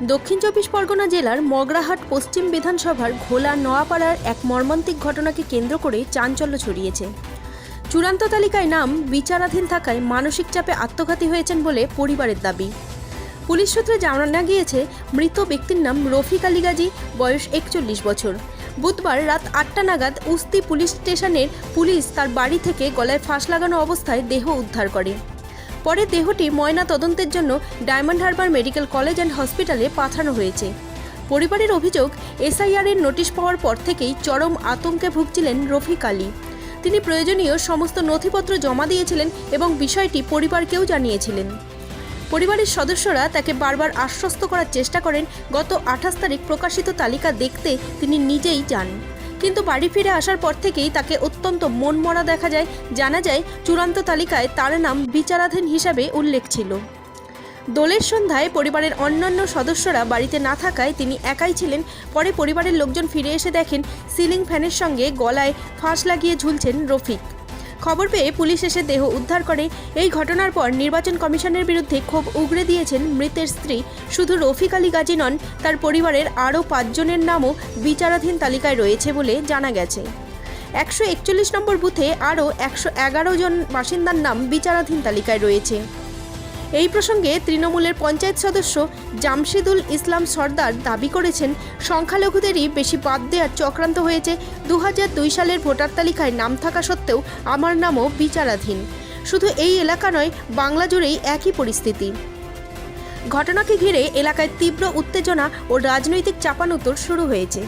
দক্ষিণ চব্বিশ পরগনা জেলার মগরাহাট পশ্চিম বিধানসভার ঘোলা নোয়াপাড়ার এক মর্মান্তিক ঘটনাকে কেন্দ্র করে চাঞ্চল্য ছড়িয়েছে। চূড়ান্ত তালিকায় নাম বিচারাধীন থাকায় মানসিক চাপে আত্মঘাতী হয়েছেন বলে পরিবারের দাবি। পুলিশ সূত্রে জানা গিয়েছে, মৃত ব্যক্তির নাম রফিক আলী গাজী, বয়স 41 বছর। বুধবার রাত 8টা নাগাদ উস্তি পুলিশ স্টেশনের পুলিশ তার বাড়ি থেকে গলায় ফাঁস লাগানো অবস্থায় দেহ উদ্ধার করে। পরে দেহটি ময়না তদন্তের জন্য diamond Harbour medical college and হসপিটালে পাঠানো হয়েছে। পরিবারের অভিযোগ, এসআইআরের নোটিশ পাওয়ার পর থেকেই চরম আতঙ্কে ভুগছিলেন রফিক আলী। তিনি প্রয়োজনীয় সমস্ত নথিপত্র জমা দিয়েছিলেন এবং বিষয়টি পরিবারকেও জানিয়েছিলেন। পরিবারের সদস্যরা তাকে বারবার আশ্বস্ত করার চেষ্টা করেন। গত 28 তারিখ প্রকাশিত তালিকা দেখতে তিনি নিজেই যান, কিন্তু বাড়ি ফিরে আসার পর থেকেই তাকে অত্যন্ত মনমরা দেখা যায়। জানা যায়, চূড়ান্ত তালিকায় তার নাম বিচারাধীন হিসাবে উল্লেখ ছিল। দোলের সন্ধ্যায় পরিবারের অন্যান্য সদস্যরা বাড়িতে না থাকায় তিনি একাই ছিলেন। পরে পরিবারের লোকজন ফিরে এসে দেখেন সিলিং ফ্যানের সঙ্গে গলায় ফাঁস লাগিয়ে ঝুলছেন রফিক। খবর পেয়ে পুলিশ এসে দেহ উদ্ধার করে। এই ঘটনার পর নির্বাচন কমিশনের বিরুদ্ধে ক্ষোভ উগরে দিয়েছেন মৃতের স্ত্রী। শুধু রফিক আলী গাজী নন, তার পরিবারের আরও 5 জনের নামও বিচারাধীন তালিকায় রয়েছে বলে জানা গেছে। 141 নম্বর বুথে আরও 111 জন বাসিন্দার নাম বিচারাধীন তালিকায় রয়েছে। এই প্রসঙ্গে তৃণমূলের পঞ্চায়েত সদস্য জামশেদুল ইসলাম সর্দার দাবি করেছেন, সংখ্যালঘুদেরই বেশি বাদ দেওয়ার চক্রান্ত হয়েছে। 2002 সালের ভোটার তালিকায় নাম থাকা সত্ত্বেও আমার নামও বিচারাধীন। শুধু এই এলাকা নয়, বাংলা জুড়েই একই পরিস্থিতি। ঘটনাকে ঘিরে এলাকায় তীব্র উত্তেজনা ও রাজনৈতিক চাপানুতোর শুরু হয়েছে।